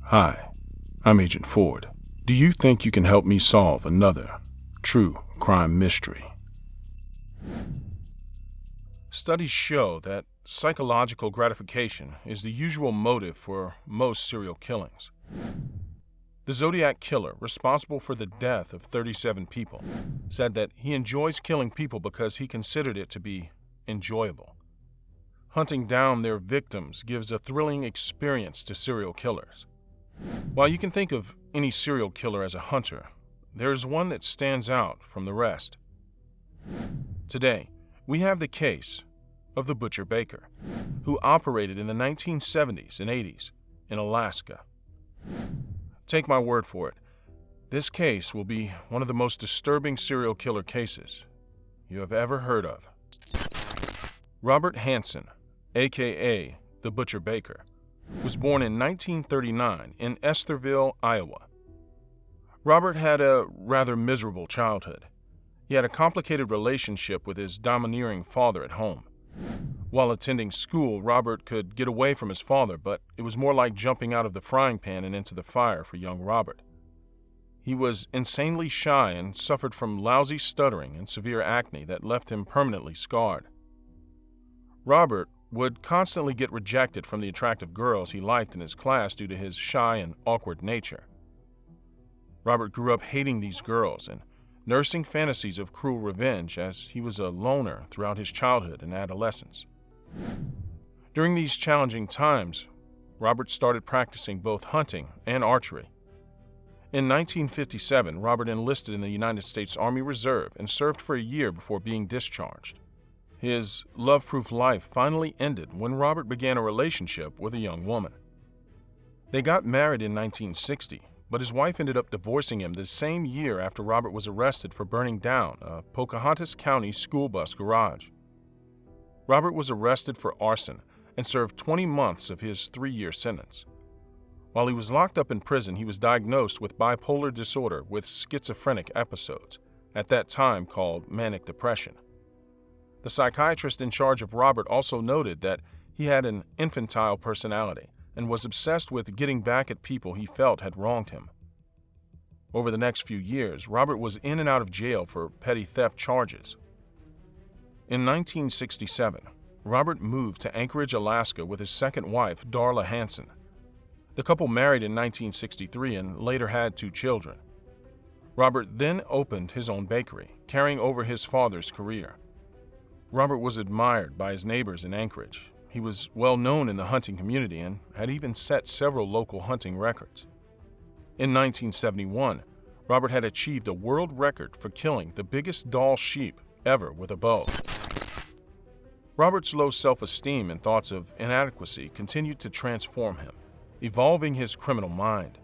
Hi, I'm Agent Ford. Do you think you can help me solve another true crime mystery? Studies show that psychological gratification is the usual motive for most serial killings. The Zodiac Killer, responsible for the death of 37 people, said that he enjoys killing people because he considered it to be enjoyable. Hunting down their victims gives a thrilling experience to serial killers. While you can think of any serial killer as a hunter, there is one that stands out from the rest. Today, we have the case of the Butcher Baker, who operated in the 1970s and 80s in Alaska. Take my word for it, this case will be one of the most disturbing serial killer cases you have ever heard of. Robert Hansen, aka the Butcher Baker, was born in 1939 in Estherville, Iowa. Robert had a rather miserable childhood. He had a complicated relationship with his domineering father at home. While attending school, Robert could get away from his father, but it was more like jumping out of the frying pan and into the fire for young Robert. He was insanely shy and suffered from lousy stuttering and severe acne that left him permanently scarred. Robert would constantly get rejected from the attractive girls he liked in his class due to his shy and awkward nature. Robert grew up hating these girls and nursing fantasies of cruel revenge as he was a loner throughout his childhood and adolescence. During these challenging times, Robert started practicing both hunting and archery. In 1957, Robert enlisted in the United States Army Reserve and served for a year before being discharged. His love-proof life finally ended when Robert began a relationship with a young woman. They got married in 1960, but his wife ended up divorcing him the same year after Robert was arrested for burning down a Pocahontas County school bus garage. Robert was arrested for arson and served 20 months of his 3-year sentence. While he was locked up in prison, he was diagnosed with bipolar disorder with schizophrenic episodes, at that time called manic depression. The psychiatrist in charge of Robert also noted that he had an infantile personality and was obsessed with getting back at people he felt had wronged him. Over the next few years, Robert was in and out of jail for petty theft charges. In 1967, Robert moved to Anchorage, Alaska with his second wife, Darla Hansen. The couple married in 1963 and later had 2 children. Robert then opened his own bakery, carrying over his father's career. Robert was admired by his neighbors in Anchorage. He was well known in the hunting community and had even set several local hunting records. In 1971, Robert had achieved a world record for killing the biggest Dall sheep ever with a bow. Robert's low self-esteem and thoughts of inadequacy continued to transform him, evolving his criminal mind.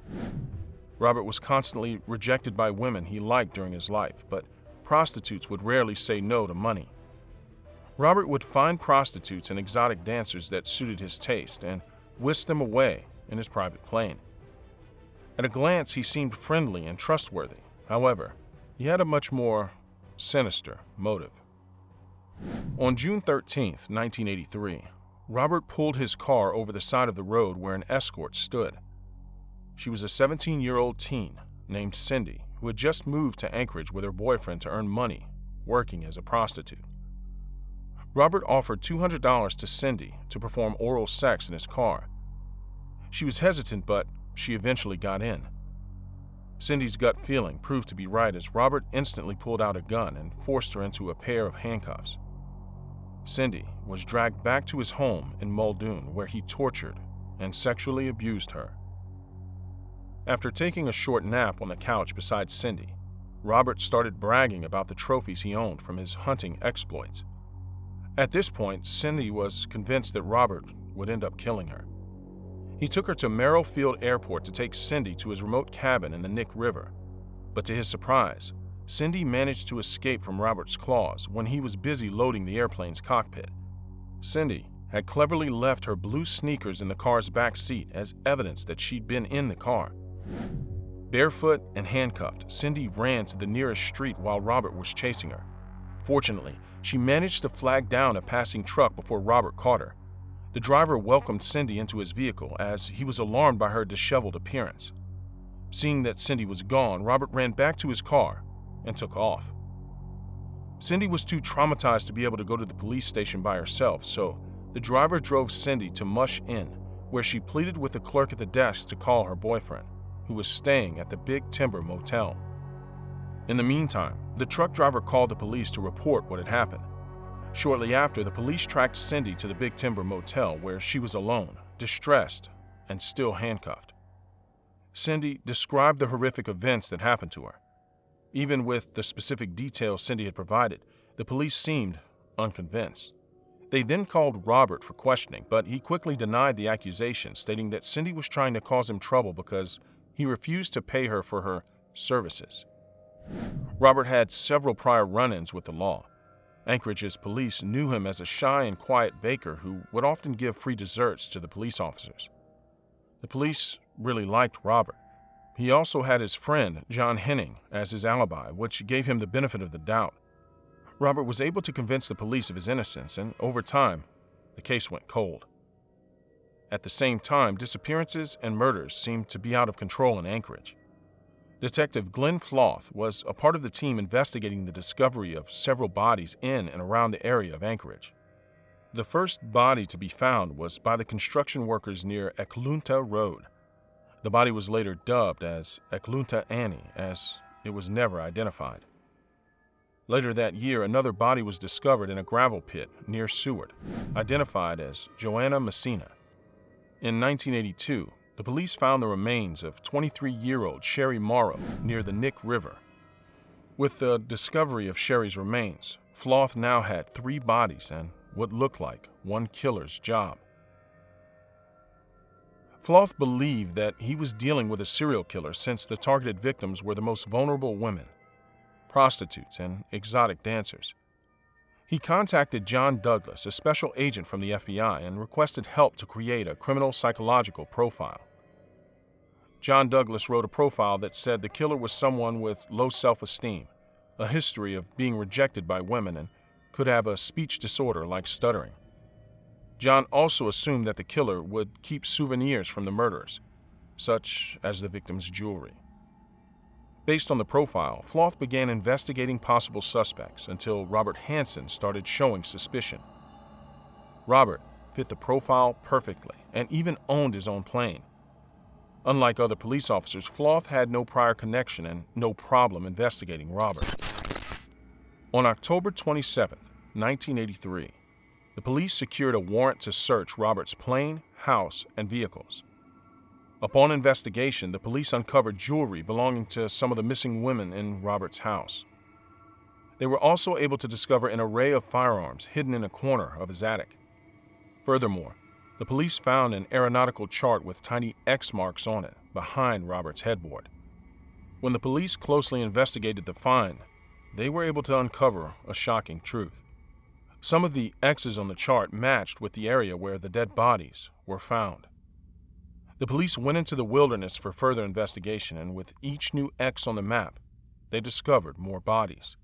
Robert was constantly rejected by women he liked during his life, but prostitutes would rarely say no to money. Robert would find prostitutes and exotic dancers that suited his taste and whisk them away in his private plane. At a glance, he seemed friendly and trustworthy. However, he had a much more sinister motive. On June 13, 1983, Robert pulled his car over the side of the road where an escort stood. She was a 17-year-old teen named Cindy who had just moved to Anchorage with her boyfriend to earn money, working as a prostitute. Robert offered $200 to Cindy to perform oral sex in his car. She was hesitant, but she eventually got in. Cindy's gut feeling proved to be right as Robert instantly pulled out a gun and forced her into a pair of handcuffs. Cindy was dragged back to his home in Muldoon, where he tortured and sexually abused her. After taking a short nap on the couch beside Cindy, Robert started bragging about the trophies he owned from his hunting exploits. At this point, Cindy was convinced that Robert would end up killing her. He took her to Merrill Field Airport to take Cindy to his remote cabin in the Nick River. But to his surprise, Cindy managed to escape from Robert's claws when he was busy loading the airplane's cockpit. Cindy had cleverly left her blue sneakers in the car's back seat as evidence that she'd been in the car. Barefoot and handcuffed, Cindy ran to the nearest street while Robert was chasing her. Fortunately, she managed to flag down a passing truck before Robert caught her. The driver welcomed Cindy into his vehicle as he was alarmed by her disheveled appearance. Seeing that Cindy was gone, Robert ran back to his car and took off. Cindy was too traumatized to be able to go to the police station by herself, so the driver drove Cindy to Mush Inn, where she pleaded with the clerk at the desk to call her boyfriend, who was staying at the Big Timber Motel. In the meantime, the truck driver called the police to report what had happened. Shortly after, the police tracked Cindy to the Big Timber Motel, where she was alone, distressed, and still handcuffed. Cindy described the horrific events that happened to her. Even with the specific details Cindy had provided, the police seemed unconvinced. They then called Robert for questioning, but he quickly denied the accusation, stating that Cindy was trying to cause him trouble because he refused to pay her for her services. Robert had several prior run-ins with the law. Anchorage's police knew him as a shy and quiet baker who would often give free desserts to the police officers. The police really liked Robert. He also had his friend, John Henning, as his alibi, which gave him the benefit of the doubt. Robert was able to convince the police of his innocence, and over time, the case went cold. At the same time, disappearances and murders seemed to be out of control in Anchorage. Detective Glenn Floth was a part of the team investigating the discovery of several bodies in and around the area of Anchorage. The first body to be found was by the construction workers near Eklunta Road. The body was later dubbed as Eklunta Annie, as it was never identified. Later that year, another body was discovered in a gravel pit near Seward, identified as Joanna Messina. In 1982, the police found the remains of 23-year-old Sherry Morrow near the Nick River. With the discovery of Sherry's remains, Floth now had 3 bodies and what looked like one killer's job. Floth believed that he was dealing with a serial killer since the targeted victims were the most vulnerable women, prostitutes, and exotic dancers. He contacted John Douglas, a special agent from the FBI, and requested help to create a criminal psychological profile. John Douglas wrote a profile that said the killer was someone with low self-esteem, a history of being rejected by women, and could have a speech disorder like stuttering. John also assumed that the killer would keep souvenirs from the murderers, such as the victim's jewelry. Based on the profile, Floth began investigating possible suspects until Robert Hansen started showing suspicion. Robert fit the profile perfectly and even owned his own plane. Unlike other police officers, Floth had no prior connection and no problem investigating Robert. On October 27, 1983, the police secured a warrant to search Robert's plane, house, and vehicles. Upon investigation, the police uncovered jewelry belonging to some of the missing women in Robert's house. They were also able to discover an array of firearms hidden in a corner of his attic. Furthermore, the police found an aeronautical chart with tiny X marks on it behind Robert's headboard. When the police closely investigated the find, they were able to uncover a shocking truth. Some of the X's on the chart matched with the area where the dead bodies were found. The police went into the wilderness for further investigation, and with each new X on the map, they discovered more bodies.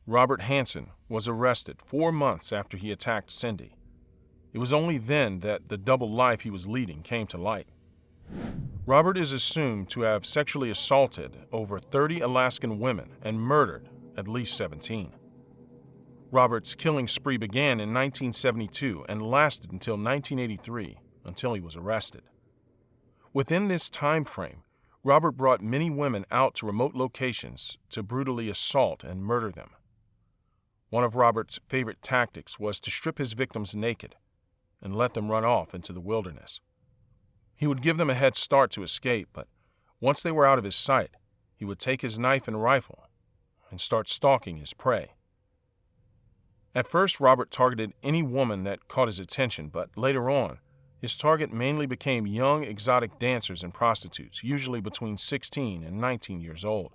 Robert Hansen was arrested 4 months after he attacked Cindy. It was only then that the double life he was leading came to light. Robert is assumed to have sexually assaulted over 30 Alaskan women and murdered at least 17. Robert's killing spree began in 1972 and lasted until 1983, until he was arrested. Within this time frame, Robert brought many women out to remote locations to brutally assault and murder them. One of Robert's favorite tactics was to strip his victims naked and let them run off into the wilderness. He would give them a head start to escape, but once they were out of his sight, he would take his knife and rifle and start stalking his prey. At first, Robert targeted any woman that caught his attention, but later on, his target mainly became young exotic dancers and prostitutes, usually between 16 and 19 years old.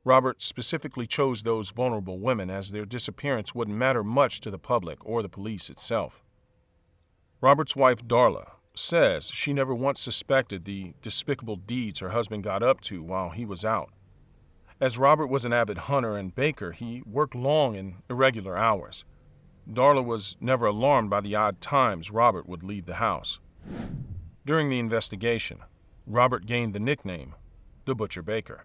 Robert specifically chose those vulnerable women as their disappearance wouldn't matter much to the public or the police itself. Robert's wife, Darla, says she never once suspected the despicable deeds her husband got up to while he was out. As Robert was an avid hunter and baker, he worked long and irregular hours. Darla was never alarmed by the odd times Robert would leave the house. During the investigation, Robert gained the nickname, the Butcher Baker.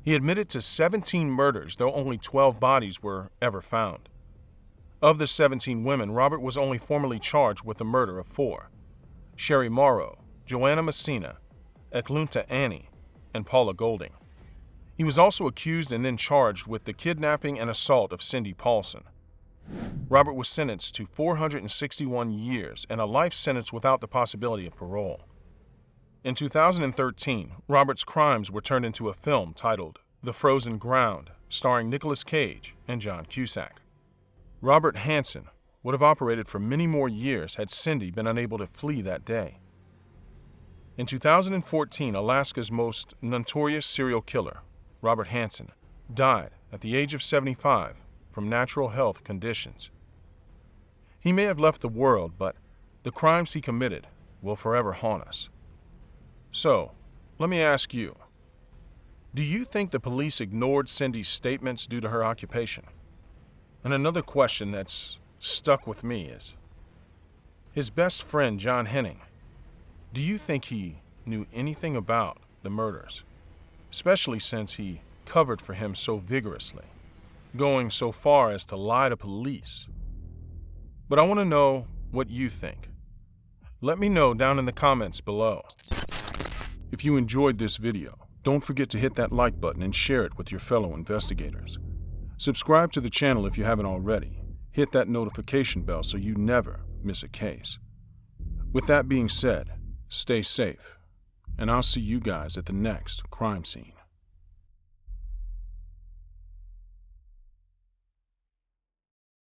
He admitted to 17 murders, though only 12 bodies were ever found. Of the 17 women, Robert was only formally charged with the murder of 4: Sherry Morrow, Joanna Messina, Eklunta Annie, and Paula Golding. He was also accused and then charged with the kidnapping and assault of Cindy Paulson. Robert was sentenced to 461 years and a life sentence without the possibility of parole. In 2013, Robert's crimes were turned into a film titled The Frozen Ground, starring Nicolas Cage and John Cusack. Robert Hansen would have operated for many more years had Cindy been unable to flee that day. In 2014, Alaska's most notorious serial killer, Robert Hansen, died at the age of 75 from natural health conditions. He may have left the world, but the crimes he committed will forever haunt us. So, let me ask you, do you think the police ignored Cindy's statements due to her occupation? And another question that's stuck with me is, his best friend, John Henning, do you think he knew anything about the murders, especially since he covered for him so vigorously, going so far as to lie to police? But I want to know what you think. Let me know down in the comments below. If you enjoyed this video, don't forget to hit that like button and share it with your fellow investigators. Subscribe to the channel if you haven't already. Hit that notification bell so you never miss a case. With that being said, stay safe, and I'll see you guys at the next crime scene.